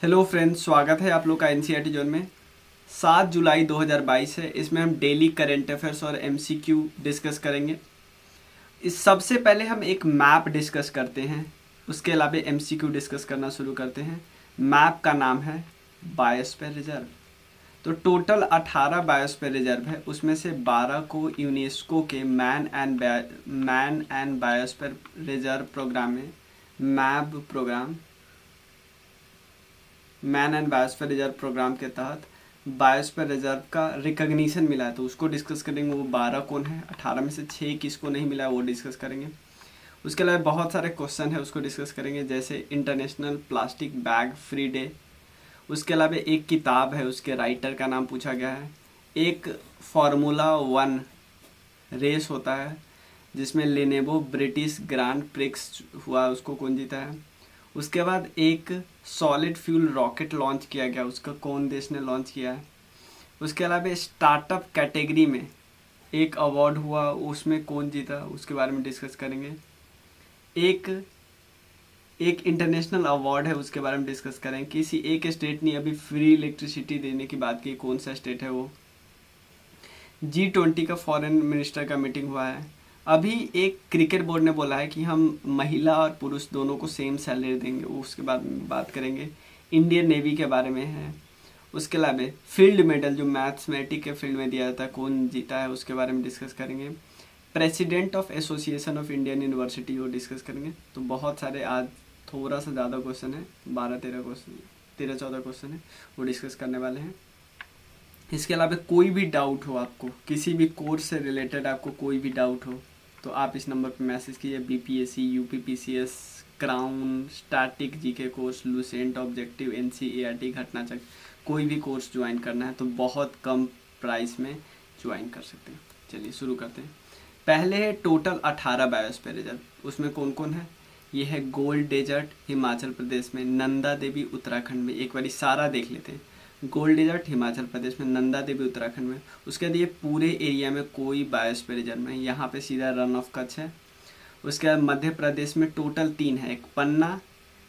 Hello friends, स्वागत है आप लोग का एनसीईआरटी जोन में। 7 जुलाई 2022 है। इसमें हम डेली करंट अफेयर्स और एमसीक्यू डिस्कस करेंगे। इस सबसे पहले हम एक मैप डिस्कस करते हैं, उसके अलावा एमसीक्यू डिस्कस करना शुरू करते हैं। मैप का नाम है बायोस्फीयर रिजर्व। तो टोटल 18 बायोस्फीयर रिजर्व है, उसमें से 12 को यूनेस्को के man and biosphere reserve programme में map programme man and biosphere reserve programme के तहत बायोस्फीयर रिजर्व का रिकग्निशन मिला है, तो उसको डिस्कस करेंगे। वो 12 कौन है, 18 में से 6 किसको नहीं मिला है वो डिस्कस करेंगे। उसके अलावा बहुत सारे क्वेश्चन है, उसको डिस्कस करेंगे, जैसे international plastic bag free day. उसके अलावा एक किताब है, उसके राइटर का नाम पूछा गया है। एक फार्मूला 1 रेस होता है जिसमें लेनेबो ब्रिटिश ग्रांड प्रिक्स हुआ, उसको कौन जीता है। उसके बाद एक सॉलिड फ्यूल रॉकेट लॉन्च किया गया, उसका कौन देश ने लॉन्च किया है। उसके अलावा स्टार्टअप कैटेगरी में एक अवार्ड हुआ, उसमें कौन जीता उसके बारे में डिस्कस करेंगे। एक एक इंटरनेशनल अवार्ड है, उसके बारे में डिस्कस करेंगे। किसी एक स्टेट ने अभी फ्री इलेक्ट्रिसिटी देने की बात की, कौन सा स्टेट है वो। G20 का फॉरेन मिनिस्टर का मीटिंग हुआ है। अभी एक क्रिकेट बोर्ड ने बोला है कि हम महिला और पुरुष दोनों को सेम सैलरी देंगे, उसके बाद बात करेंगे। इंडियन नेवी के बारे में है। उसके अलावा फील्ड मेडल जो मैथमेटिक के फील्ड में दिया जाता है, कौन जीता है उसके बारे में डिस्कस करेंगे। President of association of Indian university वो डिस्कस करेंगे। तो बहुत सारे, आज थोड़ा सा ज़्यादा क्वेश्चन है, 12-13 क्वेश्चन, 13-14 क्वेश्चन है, वो डिस्कस करने वाले हैं। इसके अलावा कोई भी डाउट हो आपको, किसी भी कोर्स से रिलेटेड आपको कोई भी डाउट हो, तो आप इस नंबर पर मैसेज कीजिए। BPSC, UPPCS, crown, static GK course, Lucent, objective, NCERT, Ghatnachakra, कोई भी कोर्स ज्वाइन करना है तो बहुत कम प्राइस में ज्वाइन कर सकते हैं। चलिए शुरू करते हैं। पहले है टोटल 18 बायोस्फीयर रिजर्व, उसमें कौन कौन है। ये है गोल्ड डेजर्ट हिमाचल प्रदेश में, नंदा देवी उत्तराखंड में। एक बार सारा देख लेते हैं। गोल्ड डेजर्ट हिमाचल प्रदेश में, नंदा देवी उत्तराखंड में। उसके बाद ये पूरे एरिया में कोई बायोस्फीयर रिजर्व में, यहाँ पे सीधा रन ऑफ कच्छ है। उसके बाद मध्य प्रदेश में टोटल 3 है, एक पन्ना,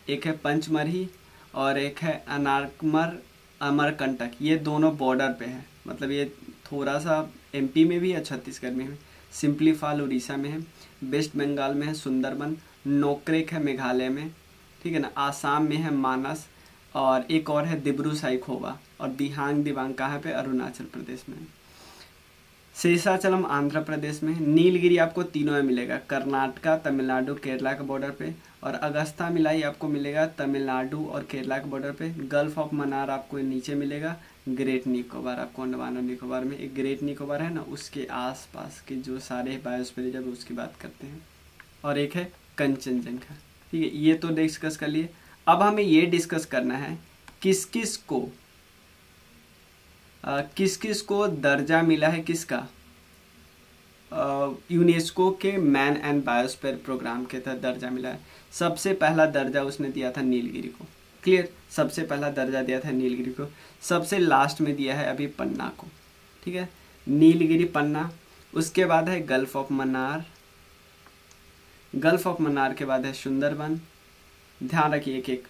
एक है पंचमरही और एक है अनारकमर अमरकंटक। ये दोनों बॉर्डर पे है, मतलब ये थोड़ा सा एमपी में भी है, छत्तीसगढ़ में है। सिंपलीफाल उड़ीसा में है। वेस्ट बंगाल में है सुंदरबन। नोक्रेक है मेघालय में, ठीक है ना। आसाम में है मानस, और एक और है दिब्रू साइखोवा। और दिहांग दिबांग कहाँ पे, अरुणाचल प्रदेश में। शेषाचलम आंध्र प्रदेश में। नीलगिरी आपको तीनों में मिलेगा, कर्नाटका, तमिलनाडु, केरला के बॉर्डर पे। और अगस्ता मिलाई आपको मिलेगा तमिलनाडु और केरला के बॉर्डर पे। गल्फ ऑफ मन्नार आपको नीचे मिलेगा। ग्रेट निकोबार आपको अंडमान और निकोबार में। एक ग्रेट निकोबार है ना, उसके आसपास के जो सारे बायोस्फीयर रिजर्व उसकी बात करते हैं। और एक है कंचनजंगा, ठीक है। ये तो डिस्कस कर लिए। अब हमें ये डिस्कस करना है किस किस को दर्जा मिला है, किसका, यूनेस्को के मैन एंड बायोस्फीयर प्रोग्राम के तहत दर्जा मिला है। सबसे पहला दर्जा उसने दिया था नीलगिरी को, क्लियर। सबसे पहला दर्जा दिया था नीलगिरी को। सबसे लास्ट में दिया है अभी पन्ना को, ठीक है। नीलगिरी, पन्ना, उसके बाद है gulf of Mannar. Gulf of Mannar के बाद है सुंदरबन, ध्यान रखिए एक एक।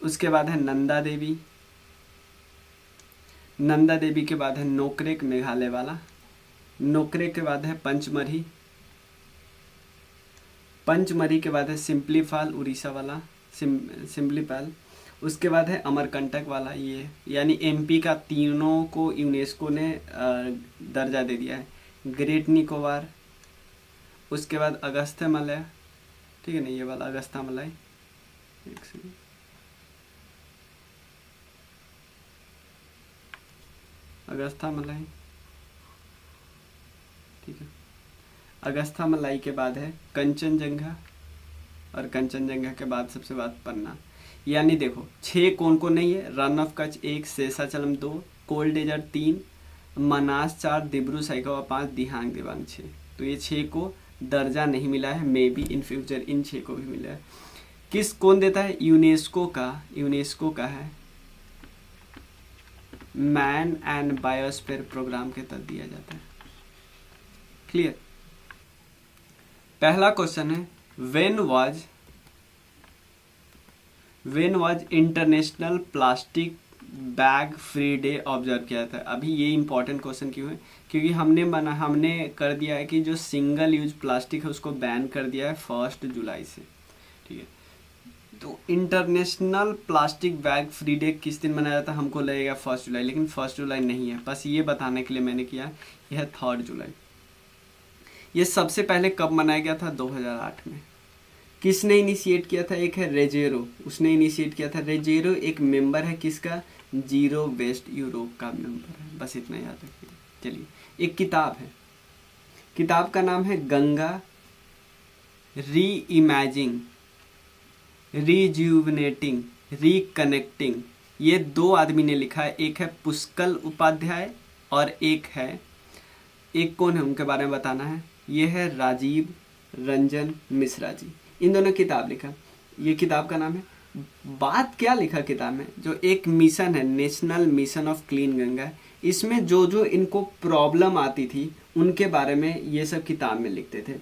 उसके बाद है नंदा देवी। नंदा देवी के बाद है नोक्रेक मेघालय वाला। नोक्रेक के बाद है पंचमरही। पंचमरही के बाद है सिंपलीफाल उड़ीसा वाला, सिंपलीफाल। उसके बाद है अमरकंटक वाला, ये यानी एमपी का तीनों को यूनेस्को ने दर्जा दे दिया है। ग्रेट निकोबार। उसके बाद अगस्त्य मलय, ठीक है ना, ये वाला अगस्त्य मलय। एक सेकंड, अगस्त्य मलाई, ठीक है। अगस्त्य मलाई के बाद है कंचनजंगा, और कंचनजंगा के बाद सबसे बाद पन्ना। यानी देखो 6 कौन कौन नहीं है, Rann of Kutch 1, Seshachalam 2, cold desert 3, Manas 4, Dibru Saikhowa 5, Dihang Dibang 6। तो ये 6 को दर्जा नहीं मिला है, may be in future in 6 को भी मिला है। किस कौन देता है, यूनेस्को का है मैन एंड बायोस्फीयर प्रोग्राम के तहत दिया जाता है, क्लियर। पहला क्वेश्चन है, when was when was international plastic bag free day observe किया था। अभी ये इंपॉर्टेंट क्वेश्चन क्यों है, क्योंकि हमने कर दिया है कि जो सिंगल यूज प्लास्टिक है उसको बैन कर दिया है 1 जुलाई से, ठीक है। तो international plastic bag free day किस दिन मनाया जाता है, हमको लगेगा 1 जुलाई, लेकिन 1 जुलाई नहीं है, बस ये बताने के लिए मैंने किया, यह है 3 जुलाई। ये सबसे पहले कब मनाया गया था, 2008 में। किसने इनिशिएट किया था, एक है रेजेरो, उसने इनिशिएट किया था। रेजेरो एक मेंबर है किसका, जीरो वेस्ट यूरोप का मेंबर है, बस इतना याद रखिए। चलिए, एक किताब है, किताब का नाम है गंगा री इमेजिंग रिज्यूवनेटिंग रिकनेक्टिंग। ये 2 आदमी ने लिखा है, एक है पुष्कल उपाध्याय और एक कौन है, उनके बारे में बताना है, ये है राजीव रंजन मिश्रा जी। इन दोनों किताब लिखा, ये किताब का नाम है। बात क्या लिखा किताब में, जो एक मिशन है national mission of clean Ganga, इसमें जो जो इनको प्रॉब्लम आती थी उनके बारे में ये सब किताब में लिखते थे,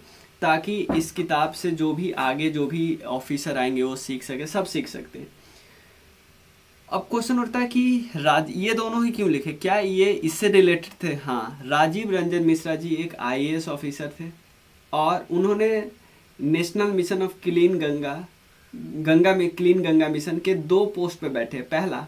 ताकि इस किताब से जो भी आगे जो भी ऑफिसर आएंगे वो सीख सके, सब सीख सकते हैं। अब क्वेश्चन उठता है कि ये दोनों ही क्यों लिखे, क्या ये इससे रिलेटेड थे? हाँ, राजीव रंजन मिश्रा जी एक IAS ऑफिसर थे और उन्होंने national mission of clean Ganga में क्लीन गंगा मिशन के 2 पोस्ट पे बैठे। पहला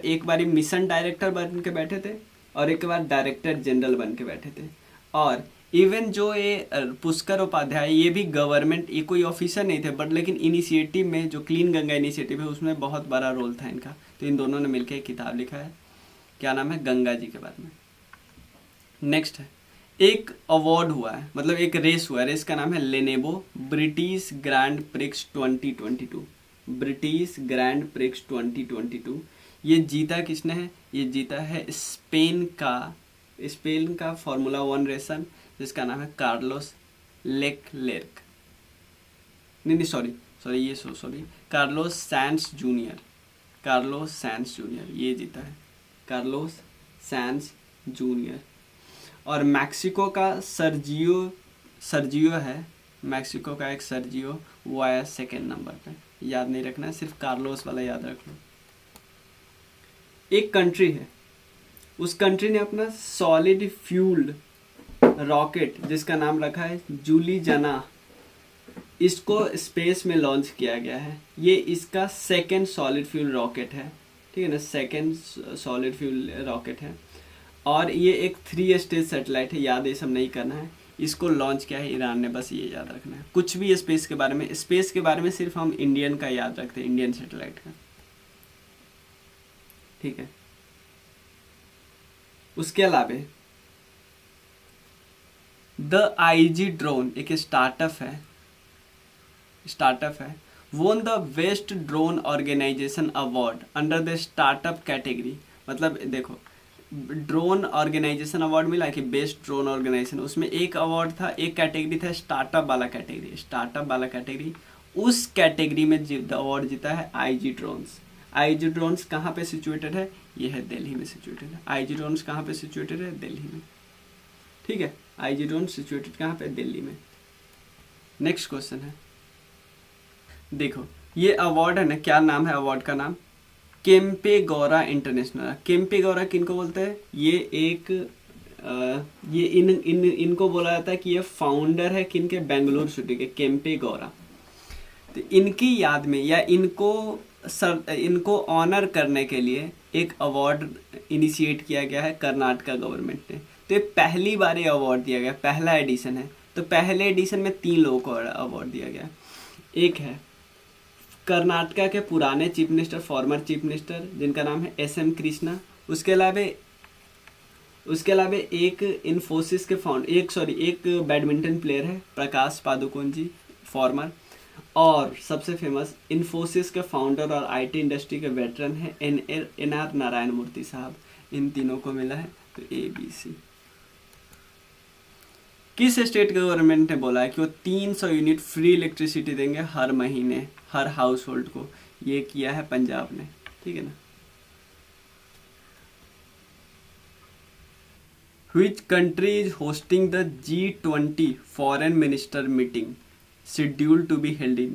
एक बार मिशन डायरेक्टर बन के बैठे थे और एक बार डायरेक्टर जनरल बन के बैठे थे। और इवन जो ये पुष्कर उपाध्याय, ये भी गवर्नमेंट, ये कोई ऑफिसर नहीं थे, बट लेकिन इनिशिएटिव में जो क्लीन गंगा इनिशिएटिव है उसमें बहुत बड़ा रोल था इनका। तो इन दोनों ने मिलकर एक किताब लिखा है, क्या नाम है, गंगा जी के बारे में। नेक्स्ट है, एक अवार्ड हुआ है, मतलब एक रेस हुआ है, रेस का नाम है लेनेबो British Grand Prix 2022, British Grand Prix 2022। ये जीता किसने है, ये जीता है स्पेन का फार्मूला 1 रेसर जिसका नाम है कार्लोस लेक्लेर्क, नहीं सॉरी कार्लोस सैंस जूनियर, ये जीता है कार्लोस सैंस जूनियर। और मैक्सिको का सर्जियो है, मैक्सिको का एक सर्जियो, वो आया 2nd नंबर पे। याद नहीं रखना है, सिर्फ कार्लोस वाला याद रख लो। एक कंट्री है, उस कंट्री ने अपना सॉलिड फ्यूल्ड रॉकेट जिसका नाम रखा है जूलीजना, इसको स्पेस में लॉन्च किया गया है। ये इसका 2nd सॉलिड फ्यूल रॉकेट है, ठीक है ना, 2nd सॉलिड फ्यूल रॉकेट है। और ये एक 3 स्टेज सैटेलाइट है, याद ये सब नहीं करना है। इसको लॉन्च किया है ईरान ने, बस ये याद रखना है। कुछ भी स्पेस के बारे में सिर्फ हम इंडियन का याद रखते हैं, इंडियन सैटेलाइट का, ठीक है। उसके अलावा द IG ड्रोन एक स्टार्टअप है, won the best drone organisation award under the startup category. मतलब देखो, ड्रोन ऑर्गेनाइजेशन अवार्ड मिला कि बेस्ट ड्रोन ऑर्गेनाइजेशन, उसमें एक अवार्ड था, एक कैटेगरी था स्टार्टअप वाला कैटेगरी। उस कैटेगरी में अवार्ड जीता है IG ड्रोन्स कहाँ पे सिचुएटेड है, ये है दिल्ली में सिचुएटेड है। IG ड्रोन्स कहाँ पे सिचुएटेड है, दिल्ली में, ठीक है। IG ड्रोन्स सिचुएटेड कहाँ पे, दिल्ली में। नेक्स्ट क्वेश्चन है, देखो ये अवार्ड है ना, क्या नाम है अवार्ड का नाम, केम्पेगौड़ा इंटरनेशनल। केम्पेगौड़ा किनको बोलते हैं, ये एक ये इनको बोला जाता है कि ये फाउंडर है किनके, बेंगलुरु सिटी के, केम्पेगौड़ा। तो इनकी याद में या इनको ऑनर करने के लिए एक अवार्ड इनिशिएट किया गया है कर्नाटका गवर्नमेंट ने। तो ये पहली बार ये अवार्ड दिया गया, पहला एडिशन है। तो पहले एडिशन में 3 लोगों को अवार्ड दिया गया। एक है कर्नाटका के पुराने chief minister, former chief minister, जिनका नाम है SM कृष्णा। उसके अलावा एक इन्फोसिस के एक बैडमिंटन प्लेयर है प्रकाश पादुकोण जी, फॉर्मर। और सबसे फेमस इन्फोसिस के फाउंडर और IT इंडस्ट्री के वेटरन है NR नारायण मूर्ति साहब। इन तीनों को मिला है। तो ABC। किस स्टेट गवर्नमेंट ने बोला है कि वो 300 यूनिट फ्री इलेक्ट्रिसिटी देंगे हर महीने हर हाउस होल्ड को, ये किया है पंजाब ने, ठीक है ना। Which country is hosting the G20 foreign minister meeting scheduled to be held in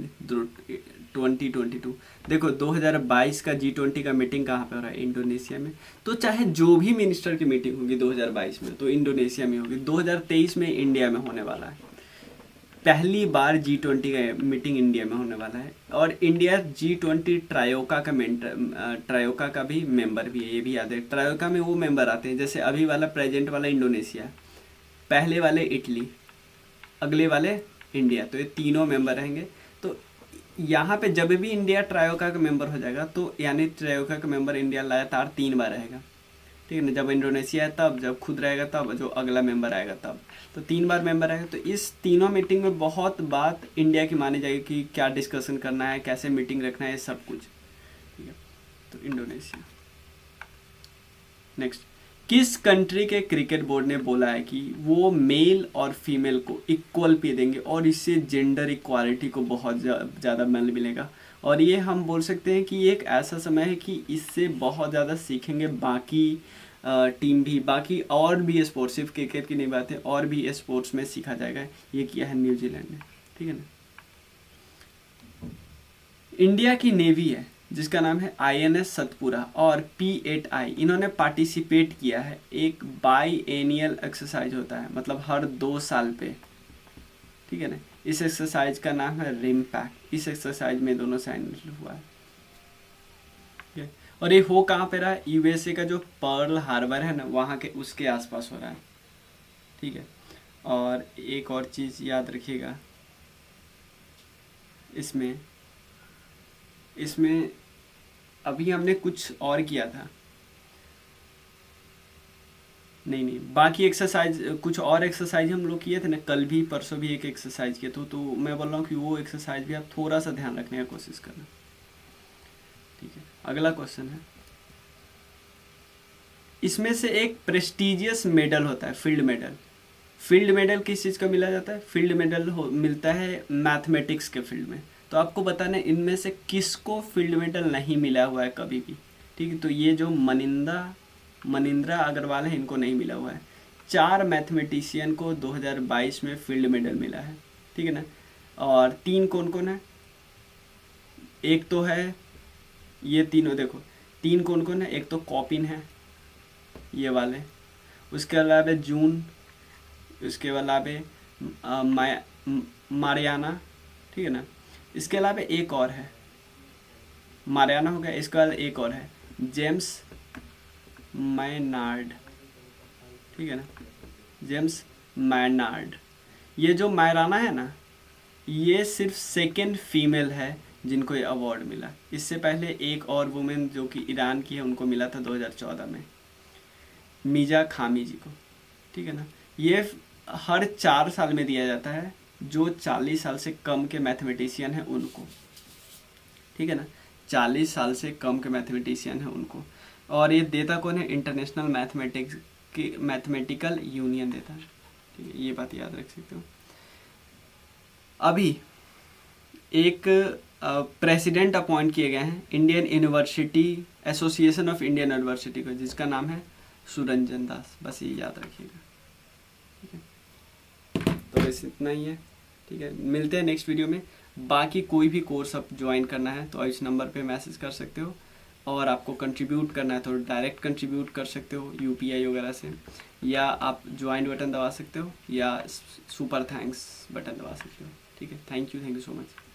2022। देखो 2022 का G20 का मीटिंग कहाँ पे हो रहा है? इंडोनेशिया में। तो चाहे जो भी मिनिस्टर की मीटिंग होगी 2022 में तो इंडोनेशिया में होगी, 2023 में इंडिया में होने वाला है। पहली बार G20 का मीटिंग इंडिया में होने वाला है। और इंडिया G20 ट्रायोका का भी मेंबर भी है, ये भी याद है। ट्रायोका में वो मेंबर आते हैं, जैसे अभी वाला प्रेजेंट वाला इंडोनेशिया, पहले वाले इटली, अगले वाले इंडिया, तो ये तीनों मेंबर रहेंगे। तो यहाँ पे जब भी इंडिया ट्रायोका का मेंबर हो जाएगा तो यानी ट्रायोका का मेंबर इंडिया लगातार 3 बार रहेगा, ठीक है ना। जब इंडोनेशिया है तब, जब खुद रहेगा तब, जो अगला मेंबर आएगा तब, तो 3 बार मेंबर आएगा। तो इस तीनों मीटिंग में बहुत बात इंडिया की मानी जाएगी कि क्या डिस्कशन करना है, कैसे मीटिंग रखना है, सब कुछ, ठीक है। तो इंडोनेशिया। नेक्स्ट, किस कंट्री के क्रिकेट बोर्ड ने बोला है कि वो मेल और फीमेल को इक्वल पे देंगे और इससे जेंडर इक्वालिटी को बहुत ज़्यादा बल मिलेगा। और ये हम बोल सकते हैं कि ये एक ऐसा समय है कि इससे बहुत ज़्यादा सीखेंगे बाकी टीम भी, बाकी और भी स्पोर्ट्स, सिर्फ क्रिकेट की नहीं बात है, और भी स्पोर्ट्स में सीखा जाएगा। ये किया है न्यूजीलैंड ने, ठीक है ना। इंडिया की नेवी है जिसका नाम है INS सतपुरा और P8I, इन्होंने पार्टिसिपेट किया है। एक बाई एनियल एक्सरसाइज होता है, मतलब हर 2 साल पे, ठीक है ना। इस एक्सरसाइज का नाम है रिमपैक। इस एक्सरसाइज में दोनों शामिल हुआ है, ठीक है। और ये हो कहाँ पे रहा है? USA का जो पर्ल हार्बर है ना, वहाँ के उसके आसपास हो रहा है, ठीक है। और एक और चीज़ याद रखिएगा, इसमें अभी हमने कुछ और किया था, नहीं, बाकी एक्सरसाइज, कुछ और एक्सरसाइज हम लोग किए थे ना, कल भी परसों भी एक एक्सरसाइज किया तो मैं बोल रहा हूँ कि वो एक्सरसाइज भी आप थोड़ा सा ध्यान रखने का कोशिश करना, ठीक है। अगला क्वेश्चन है, इसमें से एक प्रेस्टिजियस मेडल होता है, फील्ड मेडल। फील्ड मेडल किस चीज़ का मिला जाता है? फील्ड मेडल मिलता है मैथमेटिक्स के फील्ड में। तो आपको बताना है इनमें से किसको फील्ड मेडल नहीं मिला हुआ है कभी भी, ठीक है। तो ये जो मनिंद्रा अग्रवाल है, इनको नहीं मिला हुआ है। 4 मैथमेटिशियन को 2022 में फील्ड मेडल मिला है, ठीक है ना। और 3 कौन कौन है? एक तो है ये तीनों, देखो 3 कौन कौन है? एक तो कॉपिन है, ये वाले, उसके अलावा जून, उसके अलावा मारियाना, ठीक है ना। इसके अलावा एक और है, मारियाना हो गया, इसके बाद एक और है जेम्स मैनार्ड, ठीक है ना, जेम्स मैनार्ड। ये जो मारियाना है ना, ये सिर्फ सेकेंड फीमेल है जिनको ये अवार्ड मिला। इससे पहले एक और वुमेन जो कि ईरान की है, उनको मिला था 2014 में, मीजा खामी जी को, ठीक है ना। ये हर 4 साल में दिया जाता है, जो 40 साल से कम के मैथमेटिशियन हैं उनको, ठीक है ना। 40 साल से कम के मैथमेटिशियन हैं उनको। और ये देता कौन है? इंटरनेशनल मैथमेटिकल यूनियन देता है, ठीक है। ये बात याद रख सकते हो। अभी एक प्रेसिडेंट अपॉइंट किए गए हैं Indian university, association of Indian university को, जिसका नाम है सुरंजन दास। बस ये याद रखिएगा, ठीक है। तो बस इतना ही है, ठीक है। मिलते हैं नेक्स्ट वीडियो में। बाकी कोई भी कोर्स आप ज्वाइन करना है तो इस नंबर पे मैसेज कर सकते हो, और आपको कंट्रीब्यूट करना है तो डायरेक्ट कंट्रीब्यूट कर सकते हो UPI वगैरह से, या आप ज्वाइन बटन दबा सकते हो, या सुपर थैंक्स बटन दबा सकते हो, ठीक है। Thank you so much.